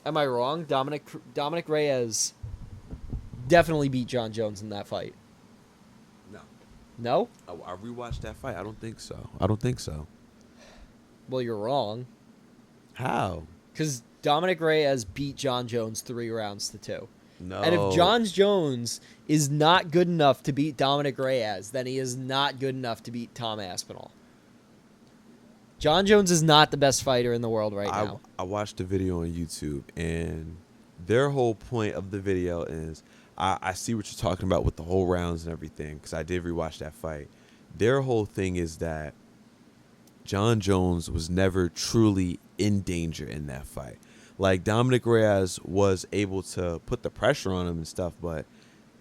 Am I wrong? Dominic Reyes definitely beat John Jones in that fight. No. No? I rewatched that fight. I don't think so. Well, you're wrong. How? Because Dominic Reyes beat John Jones 3-2. And if No. John Jones is not good enough to beat Dominic Reyes, then he is not good enough to beat Tom Aspinall. John Jones is not the best fighter in the world right now. I watched the video on YouTube, and their whole point of the video is I see what you're talking about with the whole rounds and everything, because I did rewatch that fight. Their whole thing is that John Jones was never truly in danger in that fight. Like, Dominic Reyes was able to put the pressure on him and stuff, but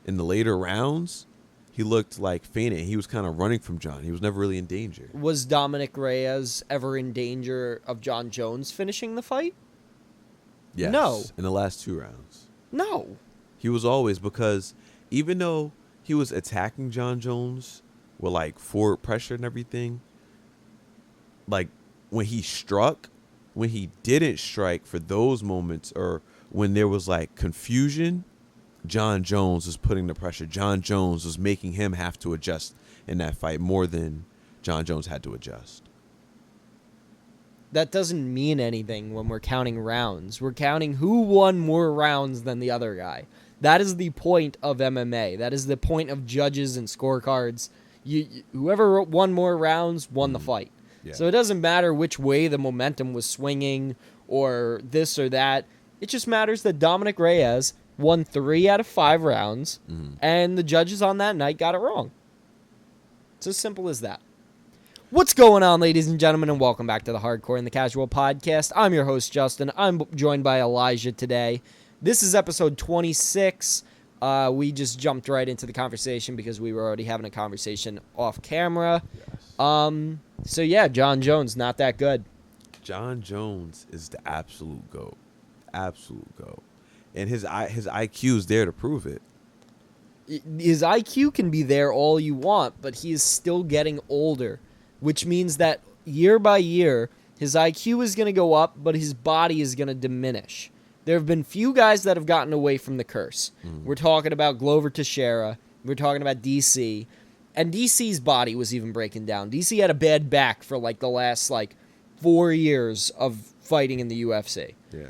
in the later rounds, he looked like fainting. He was kind of running from John. He was never really in danger. Was Dominic Reyes ever in danger of John Jones finishing the fight? Yes. No. In the last 2 rounds. No. He was always, because even though he was attacking John Jones with, like, forward pressure and everything, like, when he struck, when he didn't strike for those moments, or when there was, like, confusion, John Jones was putting the pressure. John Jones was making him have to adjust in that fight more than John Jones had to adjust. That doesn't mean anything when we're counting rounds. We're counting who won more rounds than the other guy. That is the point of MMA. That is the point of judges and scorecards. Whoever won more rounds won the fight. Yeah. So it doesn't matter which way the momentum was swinging or this or that. It just matters that Dominic Reyes won 3 out of 5 rounds, and the judges on that night got it wrong. It's as simple as that. What's going on, ladies and gentlemen, and welcome back to the Hardcore and the Casual podcast. I'm your host, Justin. I'm joined by Elijah today. This is episode 26. We just jumped right into the conversation because we were already having a conversation off camera. Yes. So yeah, John Jones, not that good. John Jones is the absolute GOAT. Absolute GOAT. And his IQ is there to prove it. His IQ can be there all you want, but he is still getting older, which means that year by year, his IQ is going to go up, but his body is going to diminish. There have been few guys that have gotten away from the curse. We're talking about Glover Teixeira. We're talking about DC. And DC's body was even breaking down. DC had a bad back for like the last 4 years of fighting in the UFC. Yeah.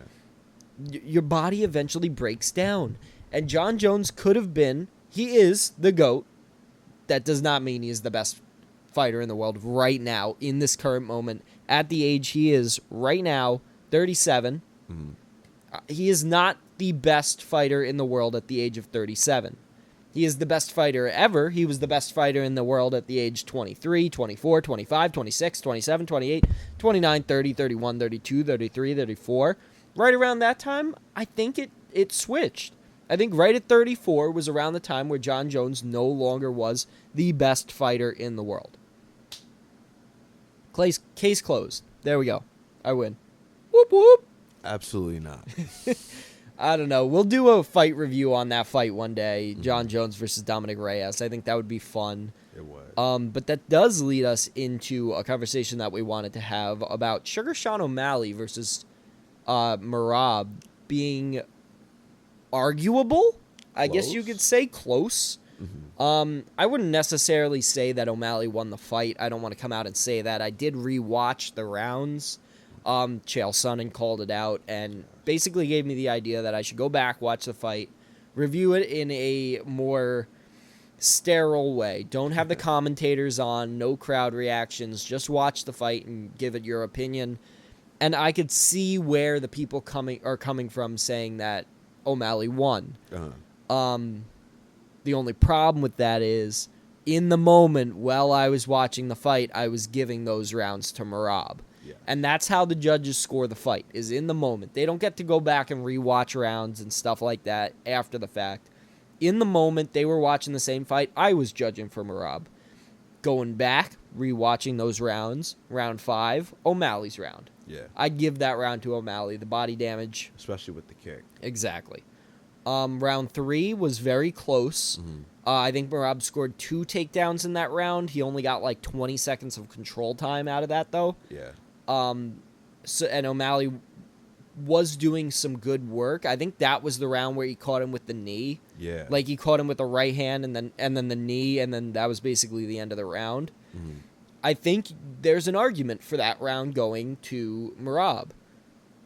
Your body eventually breaks down. And John Jones he is the GOAT. That does not mean he is the best fighter in the world right now, in this current moment, at the age he is right now, 37. He is not the best fighter in the world at the age of 37. He is the best fighter ever. He was the best fighter in the world at the age 23, 24, 25, 26, 27, 28, 29, 30, 31, 32, 33, 34. Right around that time, I think it switched. I think right at 34 was around the time where John Jones no longer was the best fighter in the world. Case closed. There we go. I win. Whoop, whoop. Absolutely not. I don't know. We'll do a fight review on that fight one day. John Jones versus Dominic Reyes. I think that would be fun. It would. But that does lead us into a conversation that we wanted to have about Sugar Sean O'Malley versus Merab being arguable. I guess you could say close. I wouldn't necessarily say that O'Malley won the fight. I don't want to come out and say that. I did rewatch the rounds. Chael Sonnen called it out and basically gave me the idea that I should go back, watch the fight, review it in a more sterile way. Don't have the commentators on, no crowd reactions, just watch the fight and give it your opinion. And I could see where the people are coming from saying that O'Malley won. The only problem with that is, in the moment while I was watching the fight, I was giving those rounds to Merab. Yeah. And that's how the judges score the fight, is in the moment. They don't get to go back and rewatch rounds and stuff like that after the fact. In the moment, they were watching the same fight. I was judging for Merab. Going back, rewatching those rounds, round 5, O'Malley's round. Yeah. I'd give that round to O'Malley. The body damage. Especially with the kick. Exactly. Round 3 was very close. I think Merab scored 2 takedowns in that round. He only got 20 seconds of control time out of that, though. Yeah. And O'Malley was doing some good work. I think that was the round where he caught him with the knee. Yeah. Like, he caught him with the right hand and then the knee, and then that was basically the end of the round. Mm-hmm. I think there's an argument for that round going to Merab.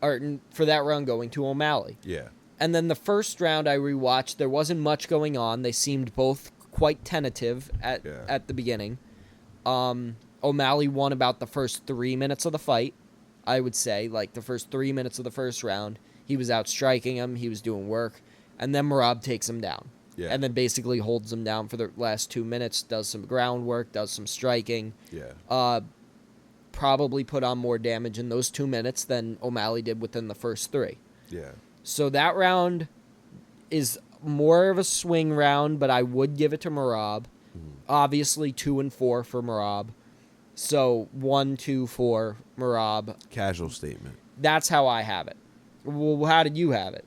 Or for that round going to O'Malley. Yeah. And then the first round I rewatched, there wasn't much going on. They seemed both quite tentative at the beginning. O'Malley won about the first 3 minutes of the fight, I would say. Like, the first 3 minutes of the first round. He was out striking him. He was doing work. And then Merab takes him down. Yeah. And then basically holds him down for the last 2 minutes, does some groundwork, does some striking. Yeah. Probably put on more damage in those 2 minutes than O'Malley did within the first 3. Yeah. So that round is more of a swing round, but I would give it to Merab. Obviously, 2 and 4 for Merab. So 1, 2, 4, Merab. Casual statement. That's how I have it. Well, how did you have it?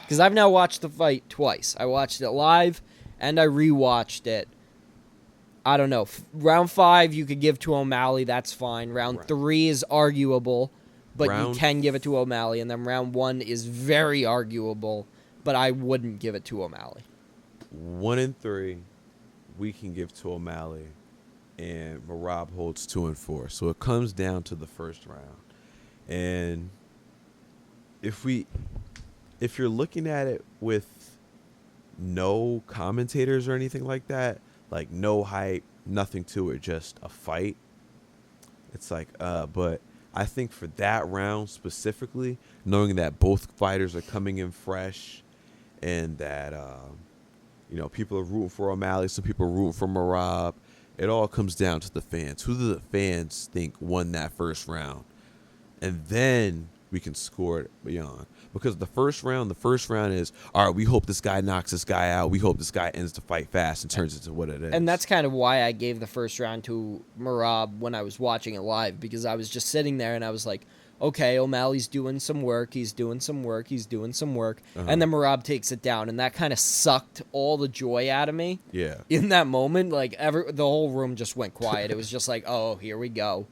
Because I've now watched the fight twice. I watched it live, and I rewatched it. I don't know. Round 5 you could give to O'Malley. That's fine. Round 3 is arguable, but you can give it to O'Malley. And then round 1 is very arguable, but I wouldn't give it to O'Malley. 1 and 3, we can give to O'Malley, and Merab holds 2 and 4. So it comes down to the first round. And if you're looking at it with no commentators or anything like that, like no hype, nothing to it, just a fight, it's like, but I think for that round specifically, knowing that both fighters are coming in fresh and that, people are rooting for O'Malley, some people are rooting for Merab, it all comes down to the fans. Who do the fans think won that first round? And then we can score it beyond. Because the first round is, all right, we hope this guy knocks this guy out. We hope this guy ends the fight fast and turns it to what it is. And that's kind of why I gave the first round to Merab when I was watching it live, because I was just sitting there and I was like, okay, O'Malley's doing some work. He's doing some work. He's doing some work. Uh-huh. And then Merab takes it down. And that kind of sucked all the joy out of me. Yeah. In that moment, like the whole room just went quiet. It was just like, oh, here we go.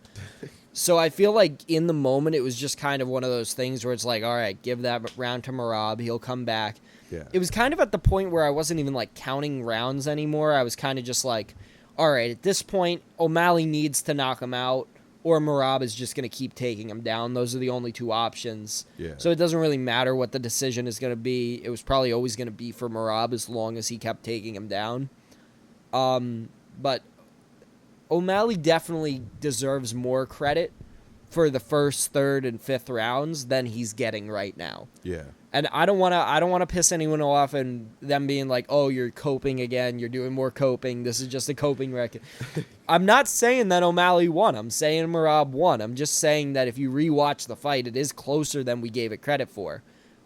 So I feel like in the moment, it was just kind of one of those things where it's like, all right, give that round to Merab. He'll come back. Yeah. It was kind of at the point where I wasn't even like counting rounds anymore. I was kind of just like, all right, at this point, O'Malley needs to knock him out, or Merab is just going to keep taking him down. Those are the only two options. Yeah. So it doesn't really matter what the decision is going to be. It was probably always going to be for Merab as long as he kept taking him down. But O'Malley definitely deserves more credit for the first, third, and fifth rounds than he's getting right now. Yeah. And I don't want to piss anyone off and them being like, "Oh, you're coping again. You're doing more coping. This is just a coping record." I'm not saying that O'Malley won. I'm saying Merab won. I'm just saying that if you rewatch the fight, it is closer than we gave it credit for.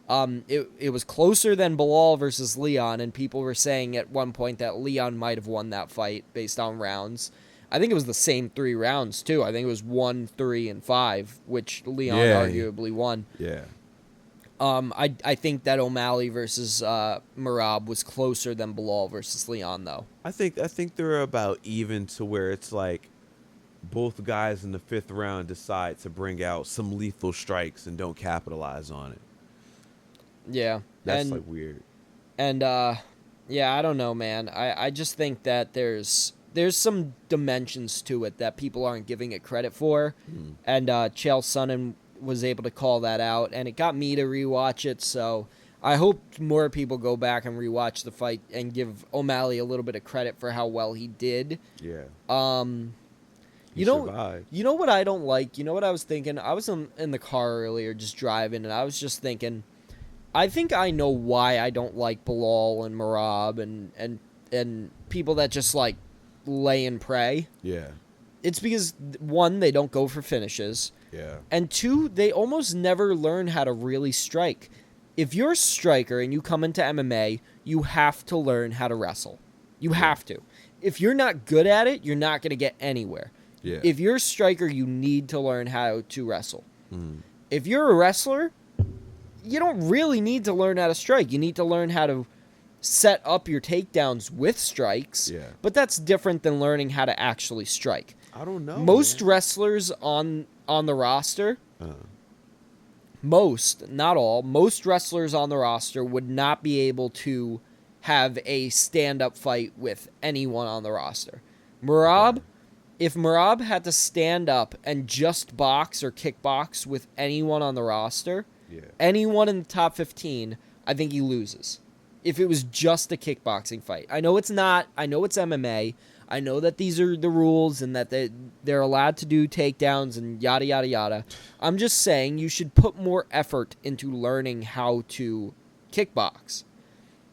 It was closer than Bilal versus Leon, and people were saying at one point that Leon might have won that fight based on rounds. I think it was the same 3 rounds, too. I think it was 1, 3, and 5, which Leon arguably won. Yeah. I think that O'Malley versus Merab was closer than Bilal versus Leon, though. I think they're about even to where it's like both guys in the 5th round decide to bring out some lethal strikes and don't capitalize on it. Yeah. That's like weird. And, yeah, I don't know, man. I just think that there's some dimensions to it that people aren't giving it credit for. And Chael Sonnen was able to call that out, and it got me to rewatch it, so I hope more people go back and rewatch the fight and give O'Malley a little bit of credit for how well he did. Yeah. You know what I don't like? You know what I was thinking? I was in the car earlier just driving, and I was just thinking, I think I know why I don't like Bilal and Merab and people that just like lay and pray. Yeah. It's because, 1, they don't go for finishes. Yeah. And 2, they almost never learn how to really strike. If you're a striker and you come into MMA, you have to learn how to wrestle. You have to. If you're not good at it, you're not going to get anywhere. Yeah. If you're a striker, you need to learn how to wrestle. If you're a wrestler, you don't really need to learn how to strike. You need to learn how to set up your takedowns with strikes. Yeah. But that's different than learning how to actually strike. I don't know. Most wrestlers on the roster most, not all, most wrestlers on the roster would not be able to have a stand-up fight with anyone on the roster. Merab, if Merab had to stand up and just box or kickbox with anyone on the roster, anyone in the top 15, I think he loses. If it was just a kickboxing fight. I know it's not. I know it's MMA. I know that these are the rules and that they're allowed to do takedowns and yada, yada, yada. I'm just saying you should put more effort into learning how to kickbox.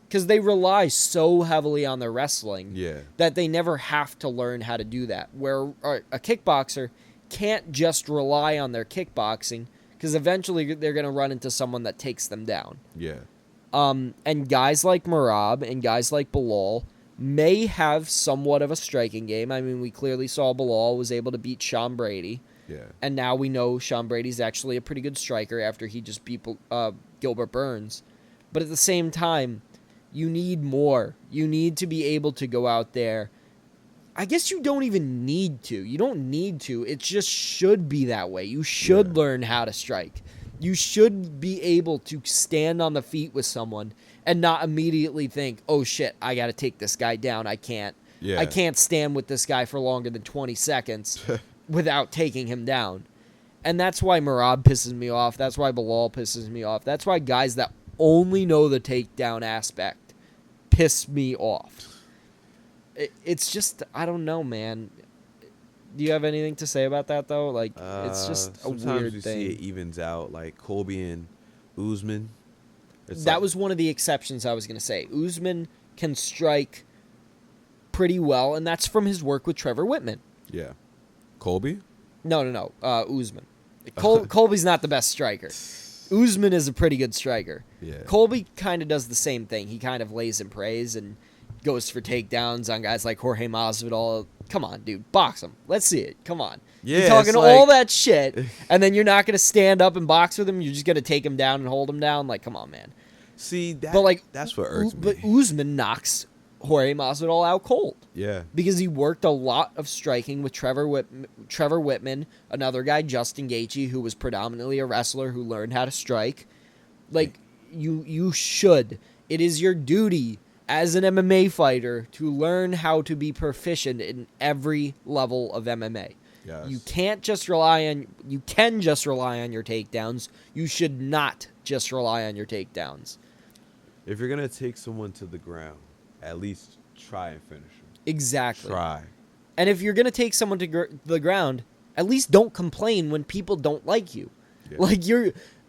Because they rely so heavily on their wrestling that they never have to learn how to do that. Where a kickboxer can't just rely on their kickboxing because eventually they're going to run into someone that takes them down. And guys like Merab and guys like Bilal may have somewhat of a striking game. I mean, we clearly saw Bilal was able to beat Sean Brady. And now we know Sean Brady's actually a pretty good striker after he just beat Gilbert Burns. But at the same time, you need more. You need to be able to go out there. I guess you don't even need to. You don't need to. It just should be that way. You should learn how to strike. You should be able to stand on the feet with someone and not immediately think, oh shit, I got to take this guy down. I can't stand with this guy for longer than 20 seconds without taking him down. And that's why Merab pisses me off. That's why Bilal pisses me off. That's why guys that only know the takedown aspect piss me off. It's just, I don't know, man. Do you have anything to say about that, though? Like, it's just a weird thing. Sometimes you see it evens out, like Colby and Usman. That was one of the exceptions I was going to say. Usman can strike pretty well, and that's from his work with Trevor Whitman. Yeah. Colby? No. Usman. Colby's not the best striker. Usman is a pretty good striker. Yeah. Colby kind of does the same thing. He kind of lays in praise and goes for takedowns on guys like Jorge Masvidal. Come on, dude. Box him. Let's see it. Come on. Yeah, you're talking all that shit, and then you're not going to stand up and box with him. You're just going to take him down and hold him down. Like, come on, man. See, that's what irks me. But Usman knocks Jorge Masvidal out cold. Yeah. Because he worked a lot of striking with Trevor Whitman, another guy, Justin Gaethje, who was predominantly a wrestler who learned how to strike. Like, you should. It is your duty as an MMA fighter to learn how to be proficient in every level of MMA. Yes. You can just rely on your takedowns. You should not just rely on your takedowns. If you're going to take someone to the ground, at least try and finish him. Exactly. Try. And if you're going to take someone to the ground, at least don't complain when people don't like you. Yeah. Like,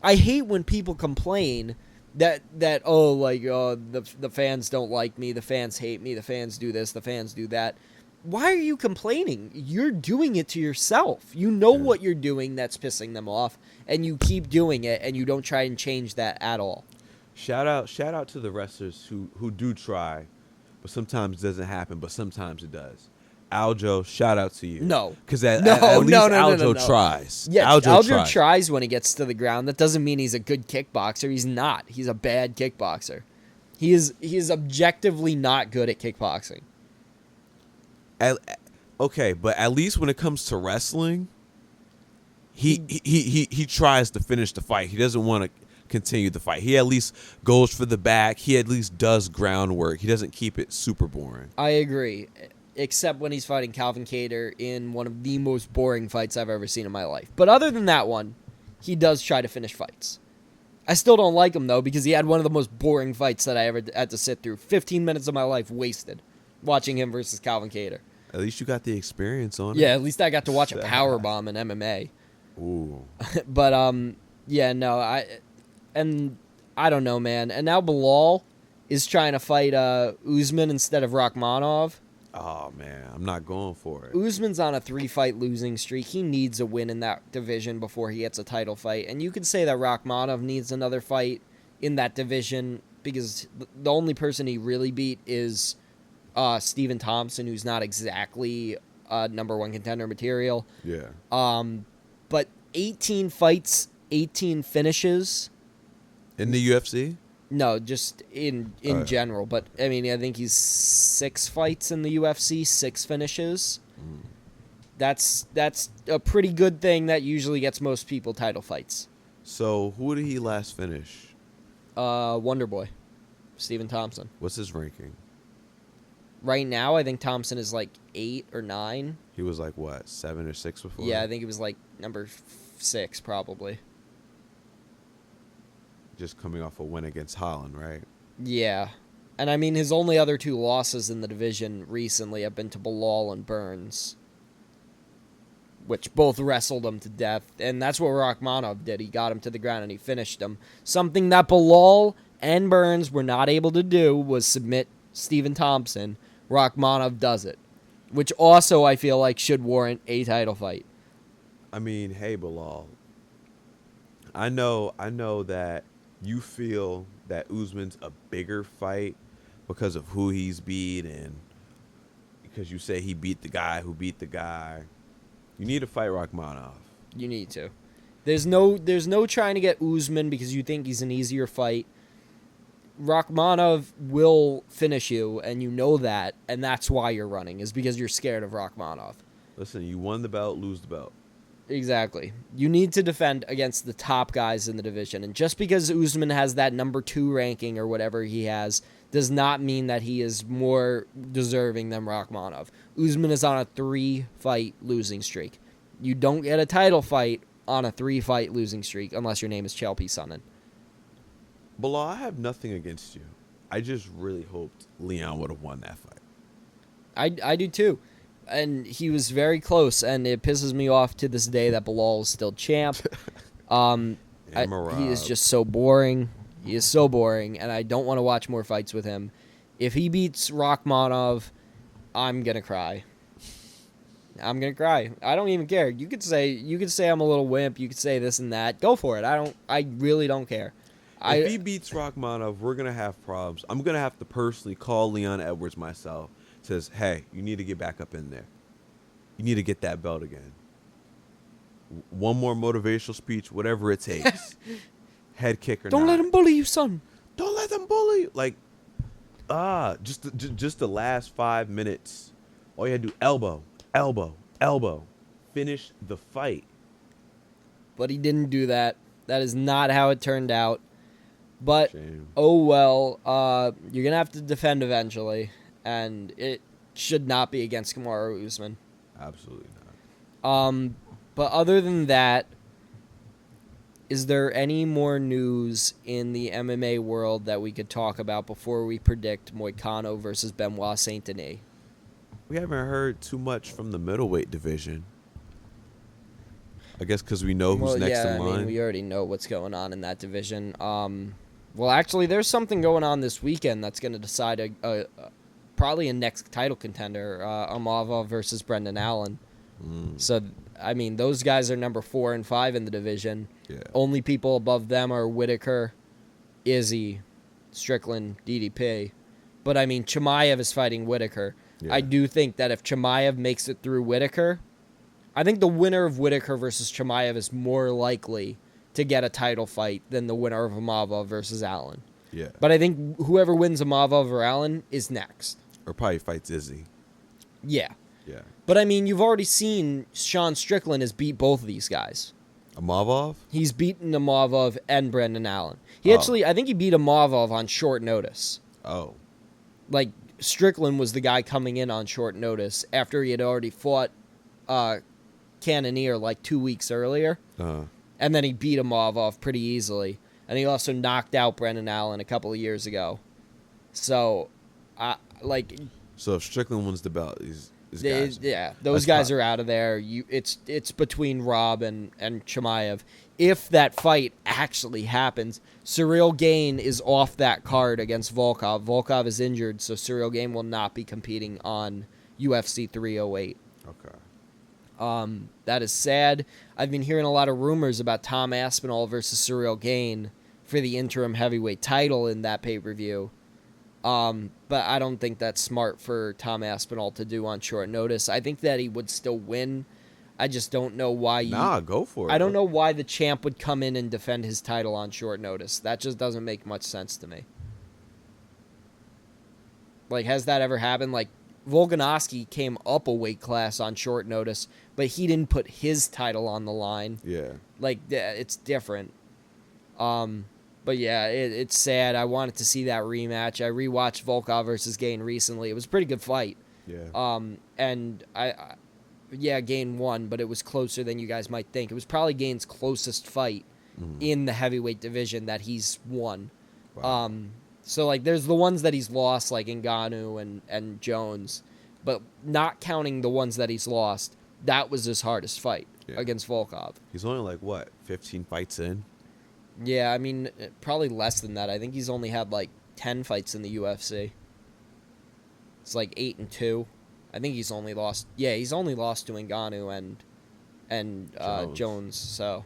I hate when people complain that the fans don't like me, the fans hate me, the fans do this, the fans do that. Why are you complaining? You're doing it to yourself. You know what you're doing that's pissing them off, and you keep doing it, and you don't try and change that at all. Shout out to the wrestlers who do try, but sometimes it doesn't happen, but sometimes it does. Aljo, shout out to you. No. Because at least Aljo tries. Yeah, Aljo tries when he gets to the ground. That doesn't mean he's a good kickboxer. He's not. He's a bad kickboxer. He is objectively not good at kickboxing. Okay, but at least when it comes to wrestling, he tries to finish the fight. He doesn't want to continue the fight. He at least goes for the back. He at least does groundwork. He doesn't keep it super boring. I agree, except when he's fighting Calvin Kattar in one of the most boring fights I've ever seen in my life. But other than that one, he does try to finish fights. I still don't like him, though, because he had one of the most boring fights that I ever had to sit through. 15 minutes of my life wasted watching him versus Calvin Kattar. At least you got the experience on it. Yeah, at least I got to watch a powerbomb in MMA. Ooh. But, I don't know, man. And now Bilal is trying to fight Usman instead of Rakhmonov. Oh, man, I'm not going for it. Usman's on a 3-fight losing streak. He needs a win in that division before he gets a title fight. And you could say that Rakhmonov needs another fight in that division because the only person he really beat is Stephen Thompson, who's not exactly number one contender material. Yeah. But 18 fights, 18 finishes. In the UFC? No, just in general. But, I mean, I think he's 6 fights in the UFC, 6 finishes. That's a pretty good thing that usually gets most people title fights. So who did he last finish? Wonder Boy, Stephen Thompson. What's his ranking? Right now, I think Thompson is like 8 or 9. He was like what, 7 or 6 before? Yeah, I think it was like number 6 probably. Just coming off a win against Holland, right? Yeah. And I mean, his only other 2 losses in the division recently have been to Bilal and Burns, which both wrestled him to death. And that's what Rachmanov did. He got him to the ground and he finished him. Something that Bilal and Burns were not able to do was submit Stephen Thompson. Rachmanov does it, which also I feel like should warrant a title fight. I mean, hey, Bilal. I know that you feel that Usman's a bigger fight because of who he's beat and because you say he beat the guy who beat the guy. You need to fight Rachmanov. You need to. There's no trying to get Usman because you think he's an easier fight. Rachmanov will finish you, and you know that, and that's why you're running, is because you're scared of Rachmanov. Listen, you won the belt, lose the belt. Exactly. You need to defend against the top guys in the division, and just because Usman has that number 2 ranking or whatever he has does not mean that he is more deserving than Rachmanov. Usman is on a 3-fight losing streak. You don't get a title fight on a 3-fight losing streak unless your name is Chalpi Sonnen. Bilal, I have nothing against you. I just really hoped Leon would have won that fight. I do too. And he was very close, and it pisses me off to this day that Bilal is still champ. He is just so boring. He is so boring, and I don't want to watch more fights with him. If he beats Rachmanov, I'm going to cry. I'm going to cry. I don't even care. You could say I'm a little wimp. You could say this and that. Go for it. I really don't care. If he beats Rachmanov, we're going to have problems. I'm going to have to personally call Leon Edwards myself. Says, hey, you need to get back up in there. You need to get that belt again. One more motivational speech, whatever it takes. Head kick or not. Don't let him bully you, son. Don't let them bully you. Like, just the last 5 minutes. All you had to do, elbow, elbow, elbow. Finish the fight. But he didn't do that. That is not how it turned out. But, Shame. Oh well, you're going to have to defend eventually. And it should not be against Kamaru Usman. Absolutely not. But other than that, is there any more news in the MMA world that we could talk about before we predict Moicano versus Benoit Saint-Denis? We haven't heard too much from the middleweight division. I guess because we know who's next in line. I mean, we already know what's going on in that division. Well, actually, there's something going on this weekend that's going to decide probably a next title contender, Amava versus Brendan Allen. So, I mean, those guys are number 4 and 5 in the division. Yeah. Only people above them are Whitaker, Izzy, Strickland, DDP. But, I mean, Chimaev is fighting Whitaker. Yeah. I do think that if Chimaev makes it through Whitaker, I think the winner of Whitaker versus Chimaev is more likely to get a title fight than the winner of Amava versus Allen. Yeah. But I think whoever wins Amava over Allen is next. Or probably fights Izzy. Yeah. Yeah. But, I mean, you've already seen Sean Strickland has beat both of these guys. Amavov? He's beaten Amavov and Brendan Allen. I think he beat Amavov on short notice. Oh. Like, Strickland was the guy coming in on short notice after he had already fought Cannonier like 2 weeks earlier. Uh-huh. And then he beat Amavov pretty easily. And he also knocked out Brendan Allen a couple of years ago. So, So if Strickland wins the belt, those guys are out of there. It's between Rob and Chimaev. If that fight actually happens, Cyril Gane is off that card against Volkov. Volkov is injured, so Cyril Gane will not be competing on UFC 308. Okay. That is sad. I've been hearing a lot of rumors about Tom Aspinall versus Cyril Gane for the interim heavyweight title in that pay-per-view. But I don't think that's smart for Tom Aspinall to do on short notice. I think that he would still win. I just don't know why go for it. I don't know why the champ would come in and defend his title on short notice. That just doesn't make much sense to me. Like, has that ever happened? Like, Volkanovski came up a weight class on short notice, but he didn't put his title on the line. Yeah. Like, it's different. But yeah, it's sad. I wanted to see that rematch. I rewatched Volkov versus Gane recently. It was a pretty good fight. Yeah. And Gane won, but it was closer than you guys might think. It was probably Gane's closest fight in the heavyweight division that he's won. Wow. So like, there's the ones that he's lost, like Ngannou and Jones, but not counting the ones that he's lost, that was his hardest fight against Volkov. He's only like, what, 15 fights in? Yeah, I mean, probably less than that. I think he's only had like 10 fights in the UFC. It's like 8-2. I think he's only lost. Yeah, he's only lost to Ngannou and Jones. So,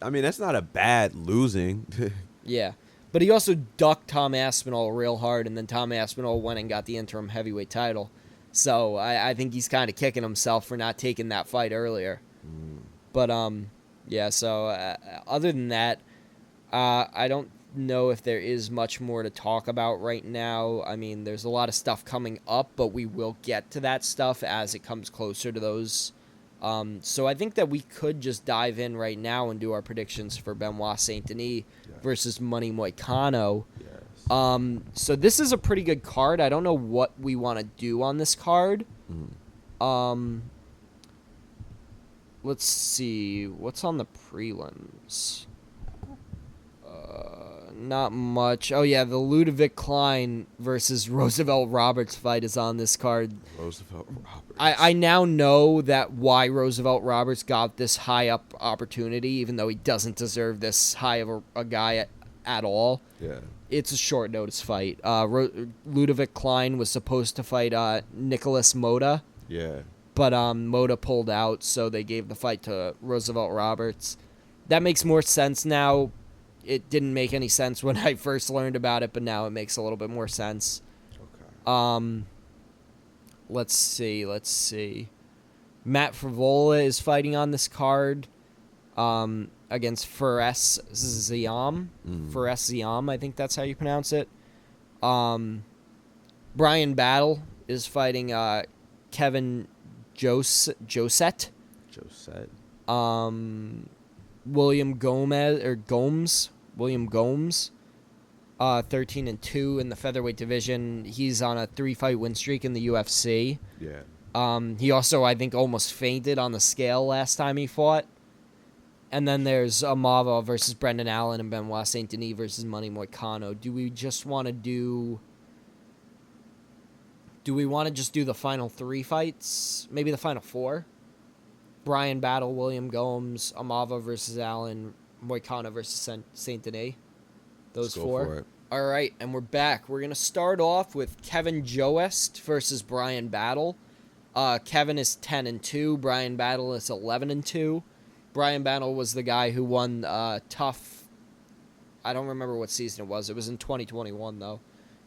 I mean, that's not a bad losing. yeah, but he also ducked Tom Aspinall real hard, and then Tom Aspinall went and got the interim heavyweight title. So I think he's kind of kicking himself for not taking that fight earlier. But yeah. So other than that, I don't know if there is much more to talk about right now. I mean, there's a lot of stuff coming up, but we will get to that stuff as it comes closer to those. So I think that we could just dive in right now and do our predictions for Benoit Saint-Denis versus Money Moicano. Yes. So this is a pretty good card. I don't know what we want to do on this card. Let's see. What's on the prelims? Not much. Oh, yeah, the Ludovic Klein versus Roosevelt Roberts fight is on this card. Roosevelt Roberts. I now know that why Roosevelt Roberts got this high up opportunity, even though he doesn't deserve this high of a guy at all. Yeah. It's a short notice fight. Ludovic Klein was supposed to fight Nicholas Mota. Yeah. But Mota pulled out, so they gave the fight to Roosevelt Roberts. That makes more sense now. It didn't make any sense when I first learned about it, but now it makes a little bit more sense. Okay. Let's see. Matt Frivola is fighting on this card against Fares Ziam. Fares Ziam, I think that's how you pronounce it. Brian Battle is fighting Kevin Josette. William Gomes, 13-2 in the featherweight division. He's on a 3-fight win streak in the UFC. Yeah. He also, I think, almost fainted on the scale last time he fought. And then there's Amava versus Brendan Allen and Benoit Saint-Denis versus Money Moicano. Do we want to just do the final 3 fights? Maybe the final 4? Brian Battle, William Gomes, Amava versus Allen, Moicano versus Saint-Denis. Those 4. All right, and we're back. We're going to start off with Kevin Joest versus Brian Battle. Kevin is 10-2. Brian Battle is 11-2. Brian Battle was the guy who won Tough. I don't remember what season it was. It was in 2021, though.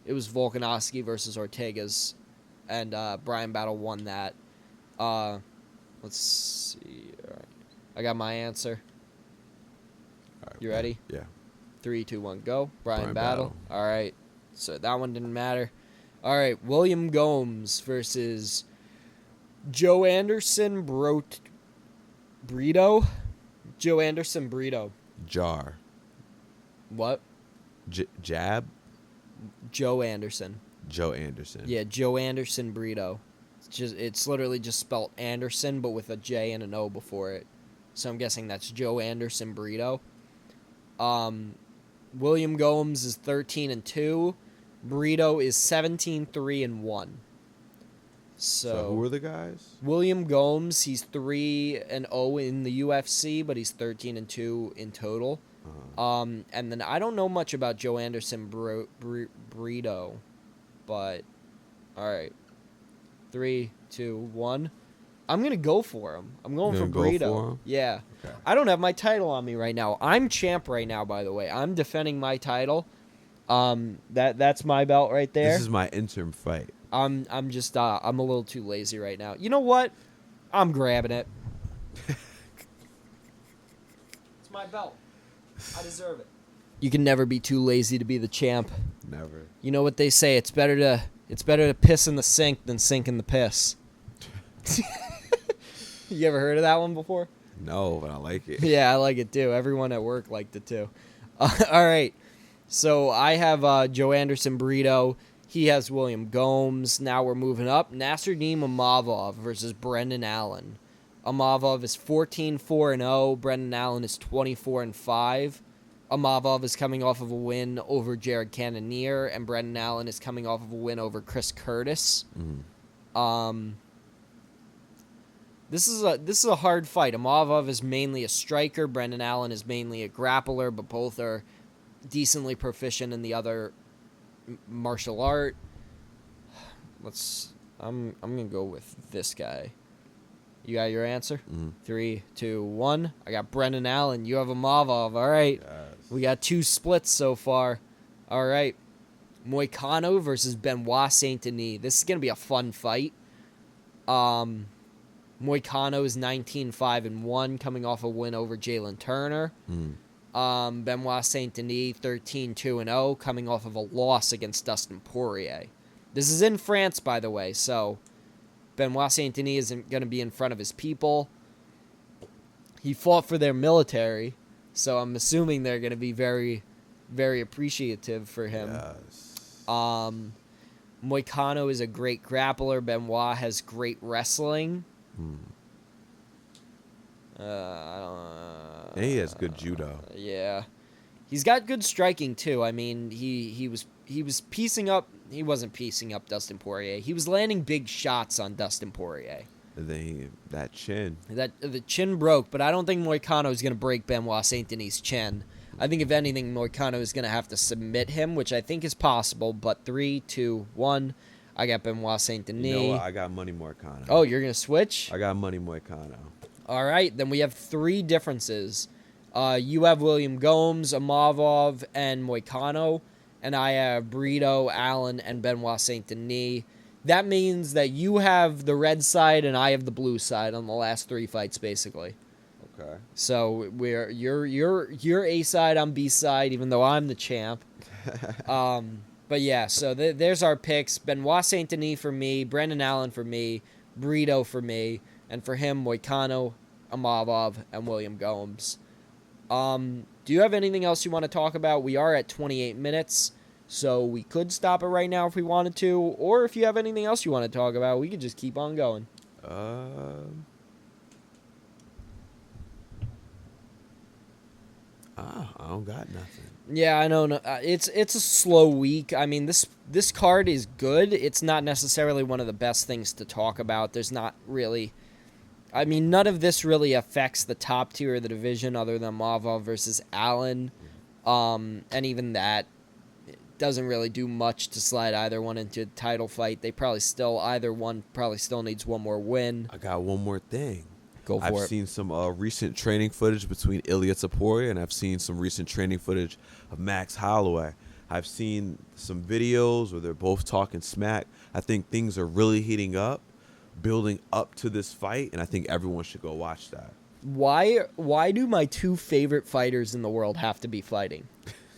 It was Volkanovski versus Ortega's, and Brian Battle won that. Let's see. All right. I got my answer. All right, you ready? Yeah. 3, 2, 1, go. Brian Battle. All right. So that one didn't matter. All right. William Gomes versus Joe Anderson Brito. Joe Anderson Brito. Jar. What? Jab? Joe Anderson. Joe Anderson. Yeah, Joe Anderson Brito. It's literally just spelled Anderson, but with a J and an O before it. So I'm guessing that's Joe Anderson Brito. William Gomes is 13-2. Brito is 17-3-1. So who are the guys? William Gomes, he's 3-0 in the UFC, but he's 13-2 in total. And then I don't know much about Joe Anderson Brito, but all right. 3, 2, 1. I'm going to go for him. I'm going for Brito. Yeah. Okay. I don't have my title on me right now. I'm champ right now, by the way. I'm defending my title. That's my belt right there. This is my interim fight. I'm a little too lazy right now. You know what? I'm grabbing it. It's my belt. I deserve it. You can never be too lazy to be the champ. Never. You know what they say? It's better to piss in the sink than sink in the piss. You ever heard of that one before? No, but I like it. Yeah, I like it too. Everyone at work liked it too. All right. So I have Joe Anderson Brito. He has William Gomes. Now we're moving up. Nasruddin Imavov versus Brendan Allen. Imavov is 14-4-0. Brendan Allen is 24-5. Imavov is coming off of a win over Jared Cannonier, and Brendan Allen is coming off of a win over Chris Curtis. This is a hard fight. Imavov is mainly a striker. Brendan Allen is mainly a grappler, but both are decently proficient in the other martial art. I'm gonna go with this guy. You got your answer? 3, 2, 1. I got Brendan Allen. You have Imavov. All right. Yes. We got 2 splits so far. All right. Moicano versus Benoit Saint-Denis. This is going to be a fun fight. Moicano is 19-5-1, coming off a win over Jalen Turner. Benoit Saint-Denis, 13-2-0, coming off of a loss against Dustin Poirier. This is in France, by the way, so Benoit Saint-Denis isn't going to be in front of his people. He fought for their military, so I'm assuming they're going to be very, very appreciative for him. Yes. Moicano is a great grappler. Benoit has great wrestling. And he has good judo. Yeah. He's got good striking, too. I mean, he was piecing up. He wasn't piecing up Dustin Poirier. He was landing big shots on Dustin Poirier. And then that chin. The chin broke, but I don't think Moicano is going to break Benoit Saint-Denis' chin. I think, if anything, Moicano is going to have to submit him, which I think is possible. But 3, 2, 1, I got Benoit Saint-Denis. You know what? I got money Moicano. Oh, you're going to switch? I got money Moicano. All right, then we have 3 differences. You have William Gomes, Imavov, and Moicano, and I have Brito, Allen, and Benoit Saint-Denis. That means that you have the red side and I have the blue side on the last 3 fights, basically. Okay. So you're A side, I'm B side, even though I'm the champ. But yeah, so there's our picks. Benoit Saint-Denis for me, Brendan Allen for me, Brito for me, and for him, Moicano, Imavov, and William Gomes. Do you have anything else you want to talk about? We are at 28 minutes, so we could stop it right now if we wanted to, or if you have anything else you want to talk about, we could just keep on going. I don't got nothing. Yeah, I know. It's a slow week. I mean, this card is good. It's not necessarily one of the best things to talk about. There's not really... I mean, none of this really affects the top tier of the division other than Imavov versus Allen. And even that doesn't really do much to slide either one into a title fight. Either one probably still needs one more win. I got one more thing. Go for it. I've seen some recent training footage between Ilia Topuria, and I've seen some recent training footage of Max Holloway. I've seen some videos where they're both talking smack. I think things are really heating up, building up to this fight, and I think everyone should go watch that. Why do my 2 favorite fighters in the world have to be fighting?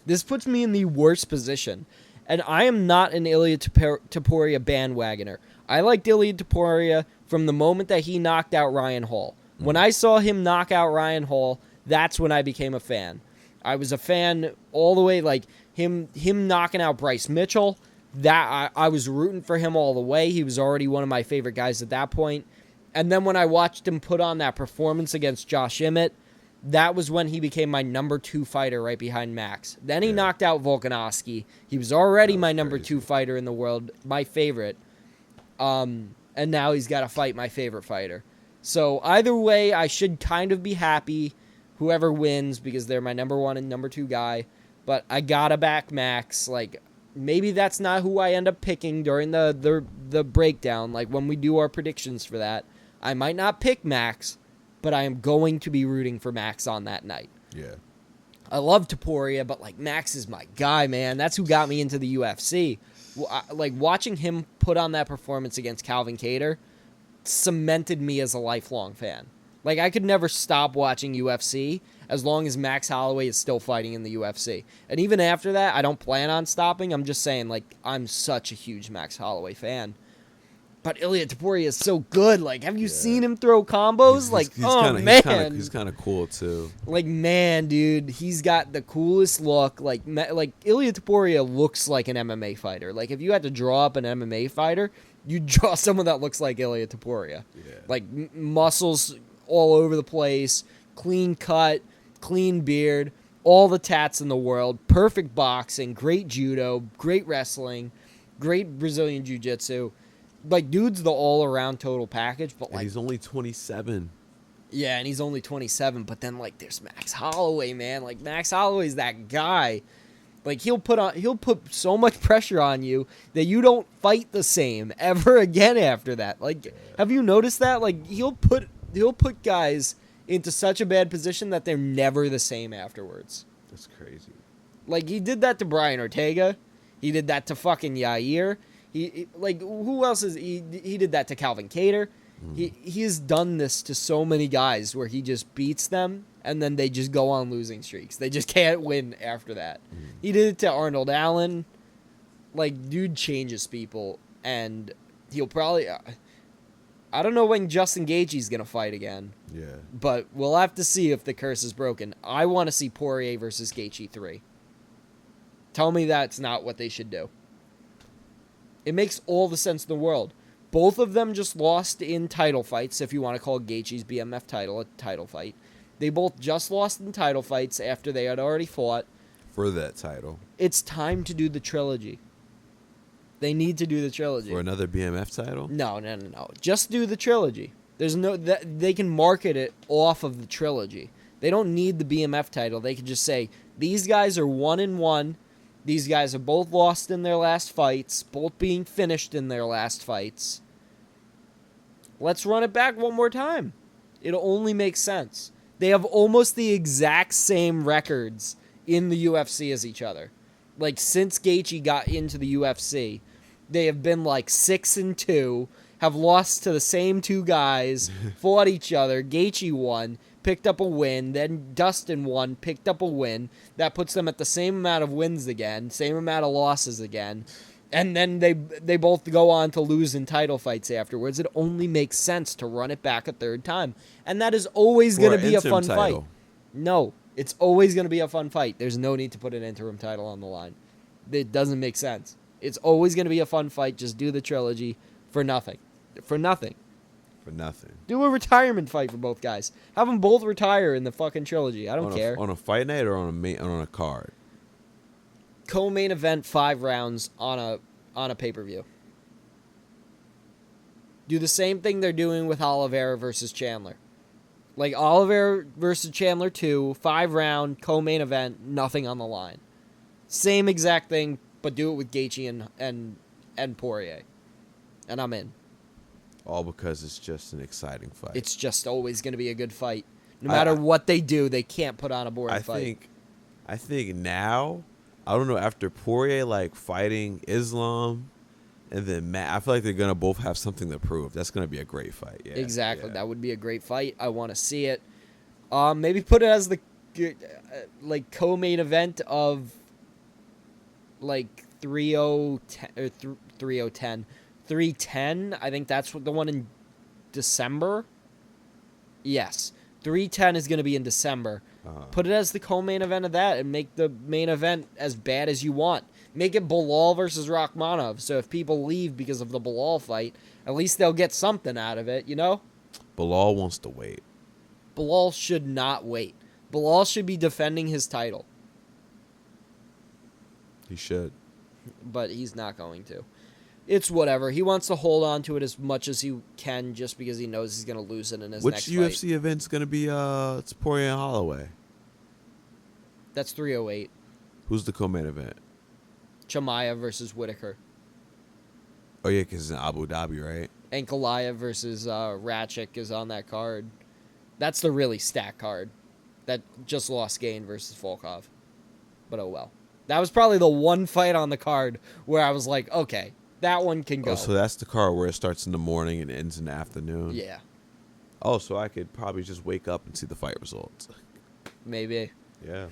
This puts me in the worst position. And I am not an Ilia Topuria bandwagoner. I liked Ilia Topuria from the moment that he knocked out Ryan Hall. When I saw him knock out Ryan Hall, that's when I became a fan. I was a fan all the way, like him knocking out Bryce Mitchell. That I was rooting for him all the way. He was already one of my favorite guys at that point. And then when I watched him put on that performance against Josh Emmett, that was when he became my number 2 fighter right behind Max. Then he knocked out Volkanovski. He was already my number 2 fighter in the world, my favorite. And now he's got to fight my favorite fighter. So either way, I should kind of be happy whoever wins because they're my number 1 and number 2 guy. But I got to back Max. Like, maybe that's not who I end up picking during the breakdown. Like, when we do our predictions for that, I might not pick Max, but I am going to be rooting for Max on that night. Yeah. I love Topuria, but, like, Max is my guy, man. That's who got me into the UFC. Like, watching him put on that performance against Calvin Kattar cemented me as a lifelong fan. Like, I could never stop watching UFC as long as Max Holloway is still fighting in the UFC. And even after that, I don't plan on stopping. I'm just saying, like, I'm such a huge Max Holloway fan. But Ilia Topuria is so good. Like, have you seen him throw combos? Man. He's kind of cool, too. Like, man, dude, he's got the coolest look. Like Ilia Topuria looks like an MMA fighter. Like, if you had to draw up an MMA fighter, you'd draw someone that looks like Ilia Topuria. Yeah. Like, muscles all over the place, clean cut, clean beard, all the tats in the world, perfect boxing, great judo, great wrestling, great Brazilian jiu-jitsu. Like, dude's the all-around total package, but, like... And he's only 27. Yeah, and he's only 27, but then, like, there's Max Holloway, man. Like, Max Holloway's that guy. Like, he'll put so much pressure on you that you don't fight the same ever again after that. Like, have you noticed that? Like, he'll put guys into such a bad position that they're never the same afterwards. That's crazy. Like, he did that to Brian Ortega. He did that to fucking Yair. He like, who else is he did that to Calvin Kattar. He has done this to so many guys where he just beats them and then they just go on losing streaks. They just can't win after that. He did it to Arnold Allen. Like, dude changes people, and he'll probably I don't know when Justin Gaethje's going to fight again. Yeah. But we'll have to see if the curse is broken. I want to see Poirier versus Gaethje 3. Tell me that's not what they should do. It makes all the sense in the world. Both of them just lost in title fights, if you want to call Gaethje's BMF title a title fight. They both just lost in title fights after they had already fought. For that title. It's time to do the trilogy. They need to do the trilogy. For another BMF title? No. Just do the trilogy. There's no... They can market it off of the trilogy. They don't need the BMF title. They can just say, these guys are 1-1. These guys have both lost in their last fights, both being finished in their last fights. Let's run it back one more time. It'll only make sense. They have almost the exact same records in the UFC as each other. Like, since Gaethje got into the UFC, they have been like 6-2, have lost to the same two guys, fought each other. Gaethje won, picked up a win, then Dustin won, picked up a win. That puts them at the same amount of wins again, same amount of losses again. And then they both go on to lose in title fights afterwards. It only makes sense to run it back a third time. And that is always going to be a fun fight. No, it's always going to be a fun fight. There's no need to put an interim title on the line. It doesn't make sense. It's always going to be a fun fight. Just do the trilogy for nothing. For nothing. For nothing. Do a retirement fight for both guys. Have them both retire in the fucking trilogy. I don't care. On a fight night or on a card? Co-main event 5 rounds on a pay-per-view. Do the same thing they're doing with Oliveira versus Chandler. Like, Oliveira versus Chandler 2, 5-round, co-main event, nothing on the line. Same exact thing, but do it with Gaethje and Poirier. And I'm in. All because it's just an exciting fight. It's just always going to be a good fight. No matter what they do, they can't put on a boring fight. I think now, I don't know, after Poirier, like, fighting Islam, and then Matt, I feel like they're going to both have something to prove. That's going to be a great fight. Yeah, exactly. Yeah. That would be a great fight. I want to see it. Maybe put it as the co-main event of like 310. I think that's the one in December. Yes. 310 is going to be in December. Put it as the co-main event of that and make the main event as bad as you want. Make it Bilal versus Rakhmonov. So if people leave because of the Bilal fight, at least they'll get something out of it, you know? Bilal wants to wait. Bilal should not wait. Bilal should be defending his title. He should. But he's not going to. It's whatever. He wants to hold on to it as much as he can just because he knows he's going to lose it in his next fight. Which UFC event's going to be it's Poirier and Holloway? That's 308. Who's the co-main event? Chimaev versus Whitaker. Oh, yeah, because it's in Abu Dhabi, right? Ankalaev versus Ratchik is on that card. That's the really stacked card. That just lost Gain versus Volkov. But oh well. That was probably the one fight on the card where I was like, okay, that one can go. Oh, so that's the card where it starts in the morning and ends in the afternoon? Yeah. Oh, so I could probably just wake up and see the fight results. Maybe. Yeah.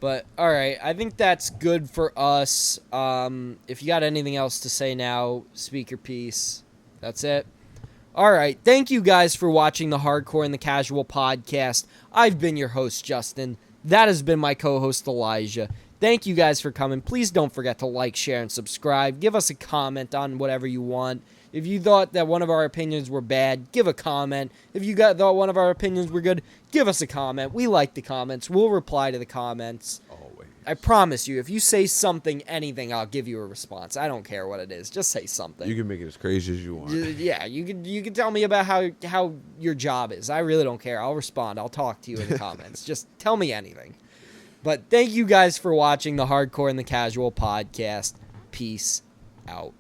But, all right, I think that's good for us. If you got anything else to say now, speak your piece. That's it. All right. Thank you guys for watching the Hardcore and the Casual podcast. I've been your host, Justin. That has been my co-host, Elijah. Thank you guys for coming. Please don't forget to like, share, and subscribe. Give us a comment on whatever you want. If you thought that one of our opinions were bad, give a comment. If you thought one of our opinions were good, give us a comment. We like the comments. We'll reply to the comments. Always. I promise you, if you say something, anything, I'll give you a response. I don't care what it is. Just say something. You can make it as crazy as you want. Yeah, you can tell me about how your job is. I really don't care. I'll respond. I'll talk to you in the comments. Just tell me anything. But thank you guys for watching the Hardcore and the Casual podcast. Peace out.